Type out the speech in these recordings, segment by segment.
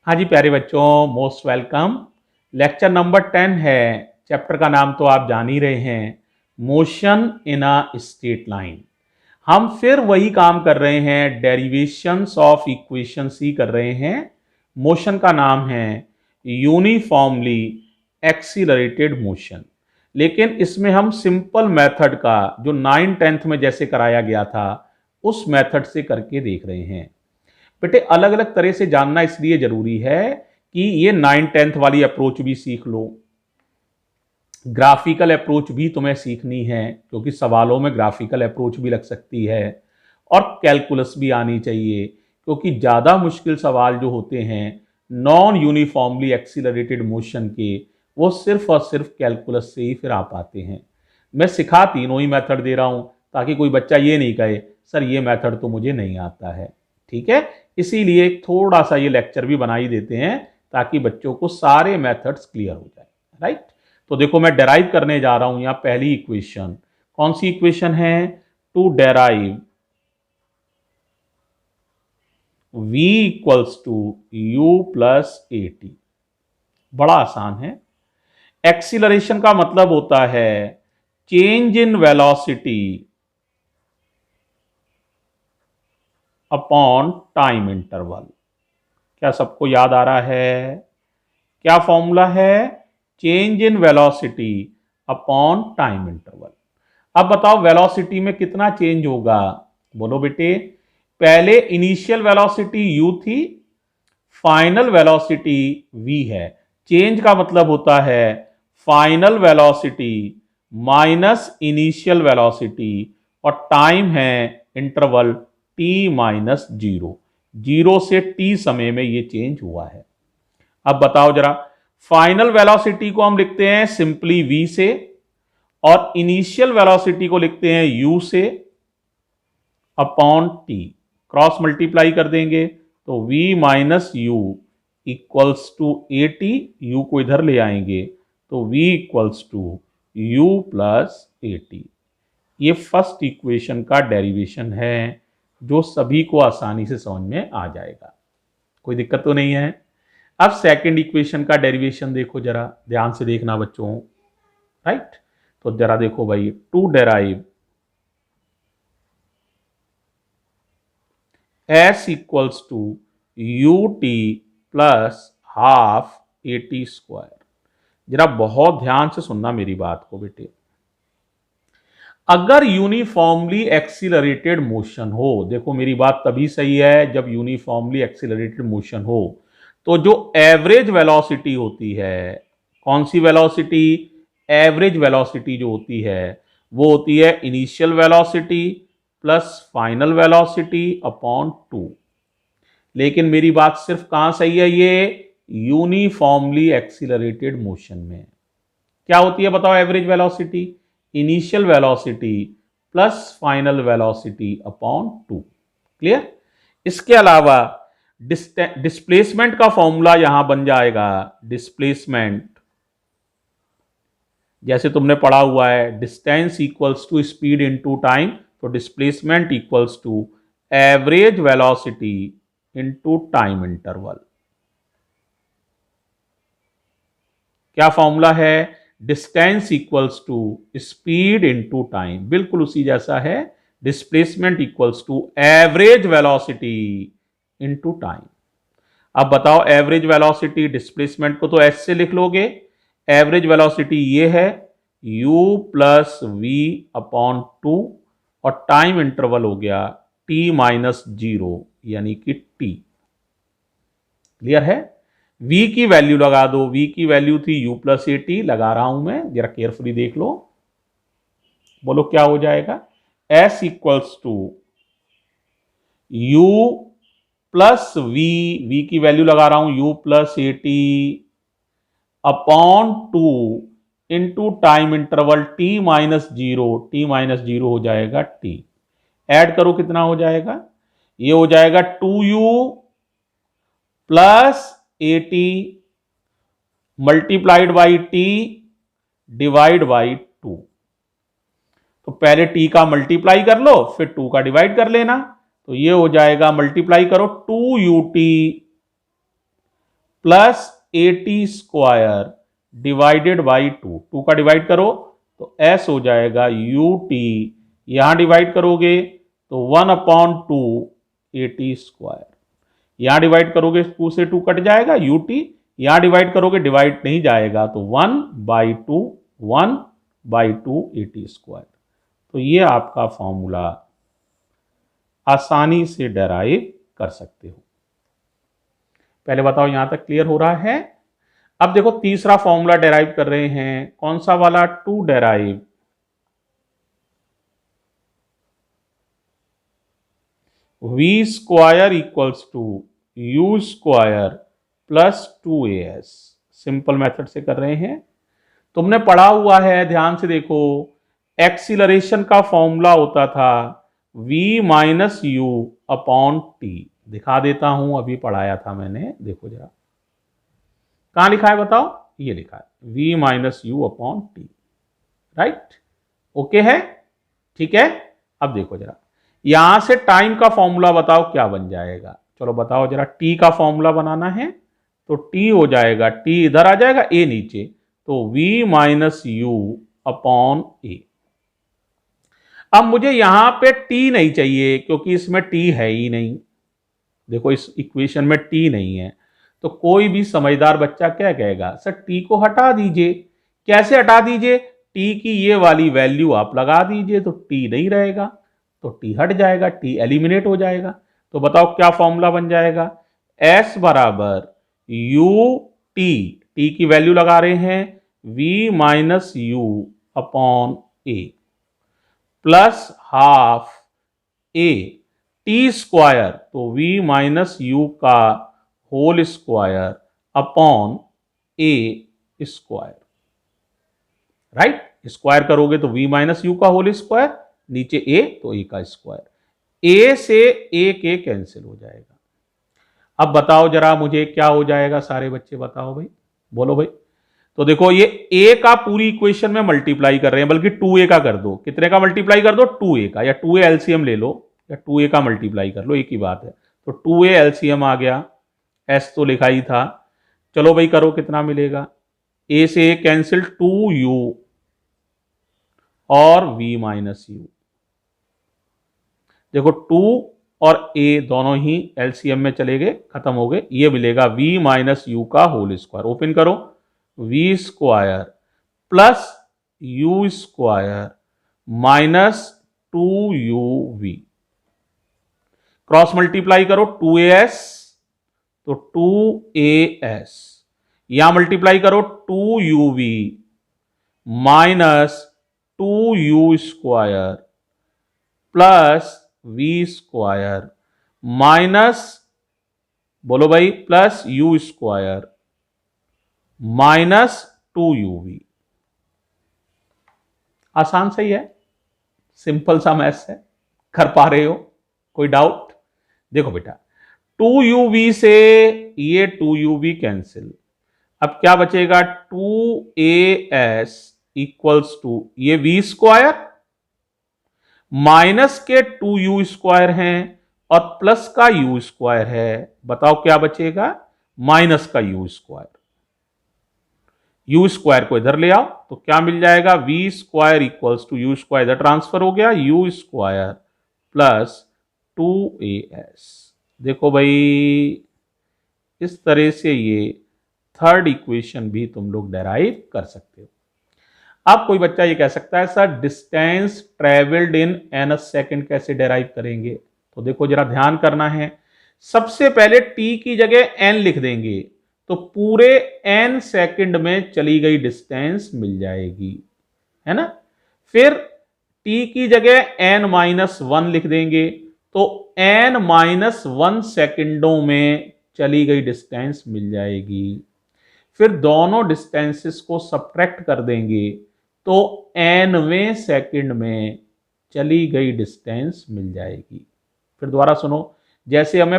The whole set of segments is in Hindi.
हाँ जी प्यारे बच्चों, मोस्ट वेलकम। लेक्चर नंबर 10 है। चैप्टर का नाम तो आप जान ही रहे हैं, motion in a straight line. हम फिर वही काम कर रहे हैं, डेरिवेशंस ऑफ इक्वेशंस ही कर रहे हैं। मोशन का नाम है यूनिफॉर्मली एक्सीलरेटेड मोशन, लेकिन इसमें हम सिंपल मेथड का जो 9th-10th में जैसे कराया गया था उस मेथड से करके देख रहे हैं। बेटे अलग अलग तरह से जानना इसलिए जरूरी है कि ये 9th-10th वाली अप्रोच भी सीख लो, ग्राफिकल अप्रोच भी तुम्हें सीखनी है क्योंकि सवालों में ग्राफिकल अप्रोच भी लग सकती है, और कैलकुलस भी आनी चाहिए क्योंकि ज़्यादा मुश्किल सवाल जो होते हैं नॉन यूनिफॉर्मली एक्सीलरेटेड मोशन के, वो सिर्फ और सिर्फ कैलकुलस से ही फिर आ पाते हैं। मैं सिखा तीनों ही मेथड दे रहा हूं ताकि कोई बच्चा ये नहीं कहे सर ये मेथड तो मुझे नहीं आता है। ठीक है, इसीलिए थोड़ा सा ये लेक्चर भी बना ही देते हैं ताकि बच्चों को सारे मेथड्स क्लियर हो जाए। राइट, तो देखो मैं डेराइव करने जा रहा हूं यहां पहली इक्वेशन। कौन सी इक्वेशन है? To derive v equals to u plus A T. बड़ा आसान है। एक्सीलरेशन का मतलब होता है change in velocity upon time interval. क्या सबको याद आ रहा है? क्या फॉर्मूला है? Change in velocity upon time interval. अब बताओ वेलोसिटी में कितना चेंज होगा? बोलो बेटे। पहले इनिशियल वेलोसिटी u थी, फाइनल वेलोसिटी v है। चेंज का मतलब होता है final velocity minus initial velocity, और टाइम है interval t minus zero. Zero से t समय में ये चेंज हुआ है। अब बताओ जरा, फाइनल वेलोसिटी को हम लिखते हैं सिंपली v से, और इनिशियल वेलोसिटी को लिखते हैं u से अपॉन t। क्रॉस मल्टीप्लाई कर देंगे तो v minus U equals to A T, U को इधर ले आएंगे तो v equals to U plus A T. ये फर्स्ट इक्वेशन का डेरिवेशन है जो सभी को आसानी से समझ में आ जाएगा, कोई दिक्कत तो नहीं है। अब सेकंड इक्वेशन का डेरिवेशन देखो, जरा ध्यान से देखना बच्चों। राइट, तो जरा देखो भाई, to derive s equals to U T plus half A T square. जरा बहुत ध्यान से सुनना मेरी बात को बेटे। अगर यूनिफॉर्मली एक्सीलरेटेड मोशन हो, देखो मेरी बात तभी सही है जब यूनिफॉर्मली एक्सीलरेटेड मोशन हो, तो जो एवरेज वेलोसिटी होती है, कौन सी वेलोसिटी? एवरेज वेलोसिटी जो होती है वो होती है initial velocity plus final velocity upon two. लेकिन मेरी बात सिर्फ कहां सही है? ये यूनिफॉर्मली एक्सीलरेटेड मोशन में क्या होती है बताओ? Average velocity initial velocity plus final velocity upon two. Clear? इसके अलावा डिस्प्लेसमेंट का फॉर्मूला यहां बन जाएगा, डिस्प्लेसमेंट जैसे तुमने पढ़ा हुआ है, distance equals to speed into time, तो displacement equals to average velocity into time interval. क्या फॉर्मूला है? Distance equals to speed into time, बिल्कुल उसी जैसा है। Displacement equals to average velocity into time. अब बताओ, एवरेज वेलोसिटी डिस्प्लेसमेंट को तो एस से लिख लोगे, एवरेज वेलोसिटी ये है u plus V upon two, और टाइम इंटरवल हो गया t माइनस जीरो यानी कि t। क्लियर है? v की वैल्यू लगा दो, v की वैल्यू थी u प्लस ए टी, लगा रहा हूं मैं, जरा केयरफुली देख लो। बोलो क्या हो जाएगा? s equals to u plus v की वैल्यू लगा रहा हूं u plus A T upon two into time interval t minus zero, t minus zero हो जाएगा t। ऐड करो कितना हो जाएगा? ये हो जाएगा 2u plus A T multiplied by T divide by two. तो पहले t का मल्टीप्लाई कर लो फिर 2 का डिवाइड कर लेना, तो ये हो जाएगा, मल्टीप्लाई करो 2ut plus 80 square divided by 2 का डिवाइड करो तो s हो जाएगा ut, यहां डिवाइड करोगे तो 1/2 80 स्क्वायर, यहां डिवाइड करोगे 2 से 2 कट जाएगा ut, यहां डिवाइड करोगे डिवाइड नहीं जाएगा तो 1/2 1/2 80 स्क्वायर। तो ये आपका फॉर्मूला आसानी से डेराइव कर सकते हो। पहले बताओ यहां तक क्लियर हो रहा है? अब देखो तीसरा फॉर्मूला डेराइव कर रहे हैं, कौन सा वाला? To derive v square equals to u square plus 2as। Simple method से कर रहे हैं। तुमने पढ़ा हुआ है, ध्यान से देखो, एक्सीलरेशन का फॉर्मूला होता था v minus you upon T. दिखा देता हूं, अभी पढ़ाया था मैंने, देखो जरा कहां लिखा है बताओ, ये लिखा है v minus you upon T, right? Okay है, ठीक है। अब देखो जरा यहां से टाइम का फॉर्मूला बताओ क्या बन जाएगा। चलो बताओ जरा, टी का फॉर्मूला बनाना है तो टी हो जाएगा, टी इधर आ जाएगा, ए नीचे, तो v माइनस यू अपॉन ए। अब मुझे यहां पे टी नहीं चाहिए क्योंकि इसमें टी है ही नहीं, देखो इस इक्वेशन में टी नहीं है, तो कोई भी समझदार बच्चा क्या कहेगा, सर टी को हटा दीजिए। कैसे हटा दीजिए? टी की ये वाली वैल्यू आप लगा दीजिए तो टी नहीं रहेगा, तो टी हट जाएगा, टी एलिमिनेट हो जाएगा। तो बताओ क्या फॉर्मूला बन जाएगा? S बराबर यू टी की वैल्यू लगा रहे हैं v minus you upon A plus half A T square, तो v माइनस यू का होल स्क्वायर अपॉन ए स्क्वायर, राइट? स्क्वायर करोगे तो v माइनस यू का होल स्क्वायर, नीचे a तो a का स्क्वायर, a से a कैंसिल हो जाएगा। अब बताओ जरा मुझे क्या हो जाएगा, सारे बच्चे बताओ भाई, बोलो भाई। तो देखो ये a का पूरी इक्वेशन में मल्टीप्लाई कर रहे हैं, बल्कि 2a का कर दो। कितने का मल्टीप्लाई कर दो? 2a का, या 2a एलसीएम ले लो, या 2a का मल्टीप्लाई कर लो, एक ही बात है। तो 2a एलसीएम आ गया, s तो लिखा ही था। चलो भाई करो, कितना मिलेगा? a से a कैंसिल, 2u और v माइनस यू। देखो 2 और a दोनों ही एलसीएम में चले गए, खत्म हो गए, ये मिलेगा v माइनस यू का होल स्क्वायर। ओपन करो, v square plus you square minus 2uv, cross multiply करो, 2as तो 2as, यहां मल्टीप्लाई करो 2uv minus 2u square plus v square minus, बोलो भाई, plus u square minus 2uv। आसान सही है, सिंपल सा मैथ्स है, कर पा रहे हो? कोई डाउट? देखो बेटा, 2uv से ये 2uv कैंसिल, अब क्या बचेगा? 2as इक्वल्स टू ये v स्क्वायर माइनस के 2u स्क्वायर हैं और प्लस का u स्क्वायर है। बताओ क्या बचेगा? माइनस का u स्क्वायर। u स्क्वायर को इधर ले आओ तो क्या मिल जाएगा? v square equals to u square इधर ट्रांसफर हो गया, u स्क्वायर प्लस 2as। देखो भाई, इस तरह से ये थर्ड इक्वेशन भी तुम लोग डेराइव कर सकते हो। अब कोई बच्चा ये कह सकता है sir distance travelled in N second कैसे डेराइव करेंगे? तो देखो जरा ध्यान करना है, सबसे पहले t की जगह n लिख देंगे तो पूरे n सेकंड में चली गई डिस्टेंस मिल जाएगी, है ना। फिर t की जगह n-1 लिख देंगे तो n-1 सेकंडों में चली गई डिस्टेंस मिल जाएगी। फिर दोनों डिस्टेंसेस को सब्ट्रैक्ट कर देंगे तो nवें सेकंड में चली गई डिस्टेंस मिल जाएगी। फिर दोबारा सुनो, जैसे हमें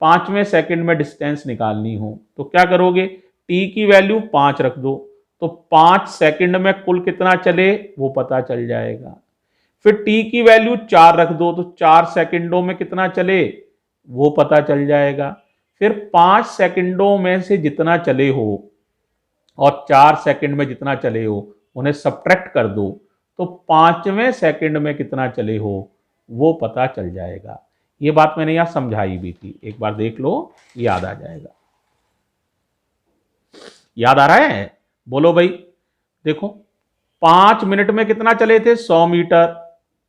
5वें सेकंड में डिस्टेंस निकालनी हो तो क्या करोगे? t की वैल्यू 5 रख दो तो 5 सेकंड में कुल कितना चले वो पता चल जाएगा। फिर t की वैल्यू 4 रख दो तो 4 सेकंडों में कितना चले वो पता चल जाएगा। फिर 5 सेकंडों में से जितना चले हो और 4 सेकंड में जितना चले हो उन्हें सब्ट्रैक्ट कर दो, तो 5वें सेकंड में कितना चले हो वो पता चल जाएगा। ये बात मैंने यहां समझाई भी थी, एक बार देख लो, याद आ जाएगा। याद आ रहा है? बोलो भाई। देखो 5 मिनट में कितना चले थे 100 मीटर,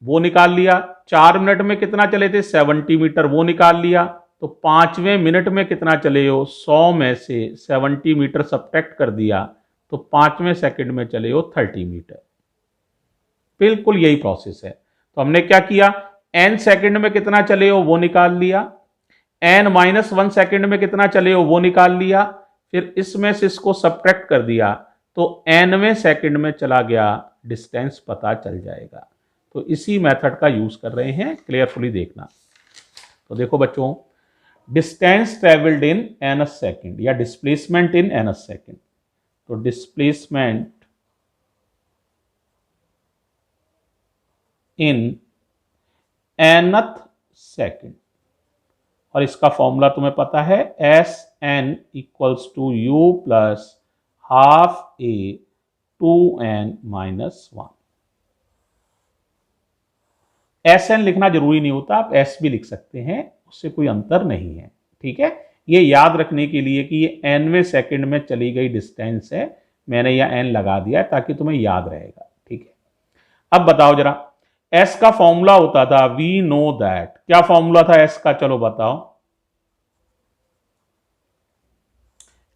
वो निकाल लिया। 4 मिनट में कितना चले थे 70 मीटर, वो निकाल लिया। तो 5वें मिनट में कितना चले हो 100 में से 70 मीटर सब्ट्रैक्ट कर दिया, तो 5वें सेकंड में चले हो 30 मीटर। बिल्कुल यही प्रोसेस है। तो हमने क्या किया, n सेकंड में कितना चले हो वो निकाल लिया, n-1 सेकंड में कितना चले हो वो निकाल लिया, फिर इसमें से इसको सब्ट्रैक्ट कर दिया, तो nवें सेकंड में चला गया, डिस्टेंस पता चल जाएगा। तो इसी मेथड का यूज कर रहे हैं, क्लियरफुली देखना। तो देखो बच्चों, distance travelled in N second या डिस्प्लेसमेंट इन एन सेकंड। तो डिस्प्लेसमेंट इन nth सेकंड, और इसका फॉर्मूला तुम्हें पता है, Sn equals to u plus half a 2n minus 1। Sn लिखना जरूरी नहीं होता, आप s भी लिख सकते हैं, उससे कोई अंतर नहीं है। ठीक है, ये याद रखने के लिए कि ये nवें सेकंड में चली गई डिस्टेंस है, मैंने यह n लगा दिया ताकि तुम्हें याद रहेगा। ठीक है, अब बताओ जरा, s का फॉर्मूला होता था वी नो दैट, क्या फॉर्मूला था s का, चलो बताओ।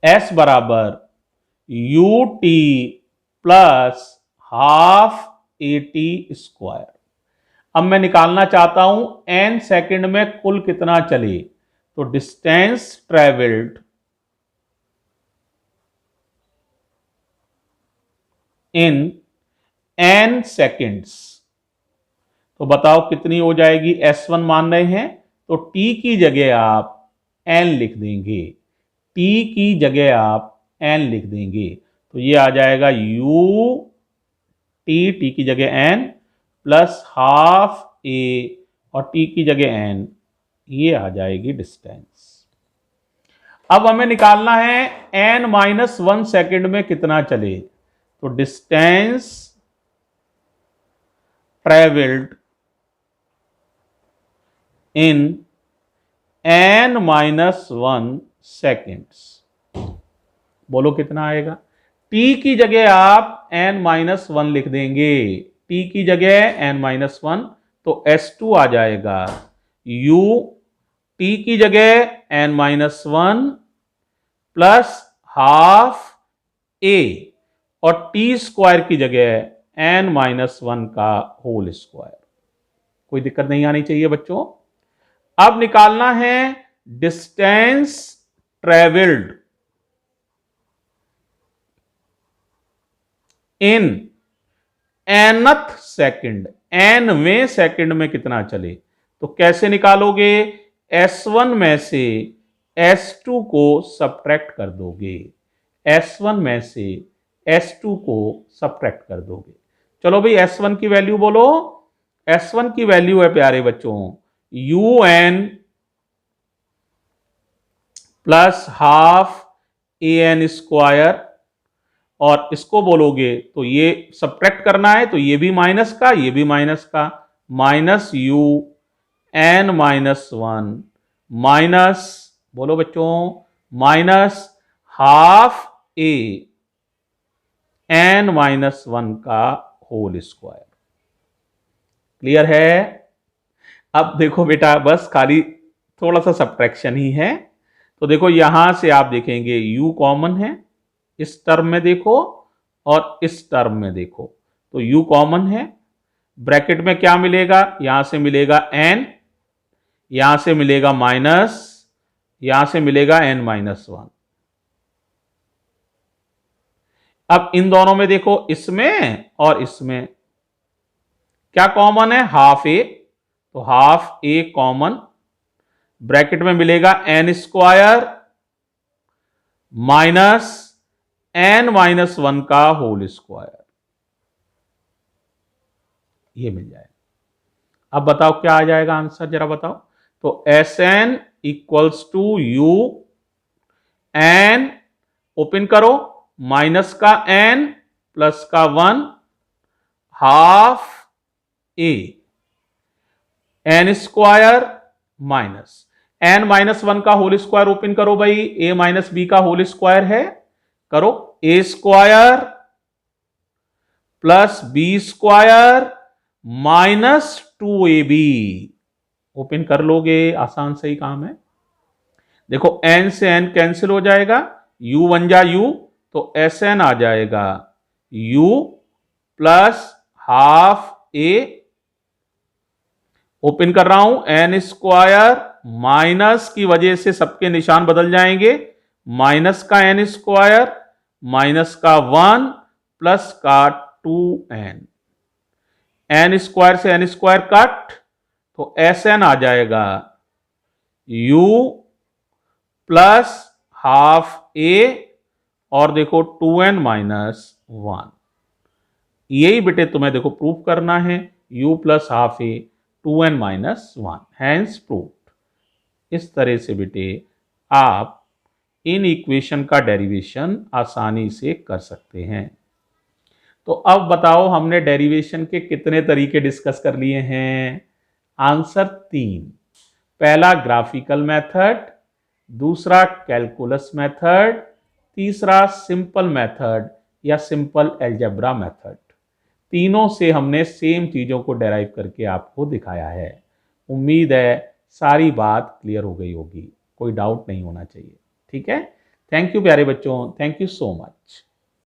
s बराबर you T plus half A T square. अब मैं निकालना चाहता हूं n सेकंड में कुल कितना चले, तो डिस्टेंस ट्रेवल्ड इन n सेकंड्स, तो बताओ कितनी हो जाएगी। S1 मान रहे हैं तो t की जगह आप n लिख देंगे, t की जगह आप n लिख देंगे, तो ये आ जाएगा u t की जगह n प्लस हाफ a और t की जगह n, ये आ जाएगी डिस्टेंस। अब हमें निकालना है n-1 सेकंड में कितना चले, तो डिस्टेंस ट्रेवल्ड इन n-1 सेकेंड्स, बोलो कितना आएगा। t की जगह आप n-1 लिख देंगे, t की जगह n-1, तो S2 आ जाएगा u t की जगह n-1 प्लस हाफ a और t स्क्वायर की जगह n-1 का होल स्क्वायर। कोई दिक्कत नहीं आनी चाहिए बच्चों। अब निकालना है डिस्टेंस ट्रेवल्ड इन nth सेकंड, nवें सेकंड में कितना चले, तो कैसे निकालोगे, S1 में से S2 को सब्ट्रैक्ट कर दोगे, S1 में से S2 को सब्ट्रैक्ट कर दोगे। चलो भाई S1 की वैल्यू बोलो। S1 की वैल्यू है प्यारे बच्चों un plus half an square, और इसको बोलोगे तो ये सब्ट्रैक्ट करना है, तो ये भी माइनस का, ये भी माइनस का, माइनस u n-1 माइनस, बोलो बच्चों, माइनस हाफ a n-1 का होल स्क्वायर। क्लियर है? अब देखो बेटा, बस खाली थोड़ा सा सब्ट्रैक्शन ही है। तो देखो यहां से आप देखेंगे u कॉमन है, इस टर्म में देखो और इस टर्म में देखो, तो u कॉमन है। ब्रैकेट में क्या मिलेगा, यहां से मिलेगा n, यहां से मिलेगा माइनस, यहां से मिलेगा n-1। अब इन दोनों में देखो, इसमें और इसमें क्या कॉमन है, हाफ ए, तो हाफ ए कॉमन, ब्रैकेट में मिलेगा n स्क्वायर माइनस n-1 का होल स्क्वायर, ये मिल जाएगा। अब बताओ क्या आ जाएगा आंसर, जरा बताओ। तो Sn equals to u N open करो, माइनस का एन प्लस का 1 half A N square minus N minus 1 का होल स्क्वायर ओपन करो भाई, ए माइनस बी का होल स्क्वायर है, करो A square plus B square minus 2ab open कर लोगे, आसान सही काम है। देखो एन से एन कैंसिल हो जाएगा, u बन जा u तो एस एन आ जाएगा u प्लस हाफ ए ओपन कर रहा हूं, एन स्क्वायर माइनस की वजह से सबके निशान बदल जाएंगे, माइनस का एन स्क्वायर माइनस का 1 प्लस का 2n, एन स्क्वायर से एन स्क्वायर कट तो एस एन आ जाएगा u प्लस हाफ ए और देखो 2n माइनस 1। यही बेटे तुम्हें देखो प्रूफ करना है, u प्लस हाफ ए 2n माइनस 1 हैंस प्रूव्ड। इस तरह से बेटे आप इन इक्वेशन का डेरिवेशन आसानी से कर सकते हैं। तो अब बताओ हमने डेरिवेशन के कितने तरीके डिस्कस कर लिए हैं? आंसर 3। पहला ग्राफिकल मेथड, दूसरा कैलकुलस मेथड, तीसरा सिंपल मेथड या सिंपल अलजेब्रा मेथड। तीनों से हमने सेम चीजों को डेराइव करके आपको दिखाया है। उम्मीद है सारी बात क्लियर हो गई होगी, कोई डाउट नहीं होना चाहिए। ठीक है, थैंक यू प्यारे बच्चों, थैंक यू सो मच।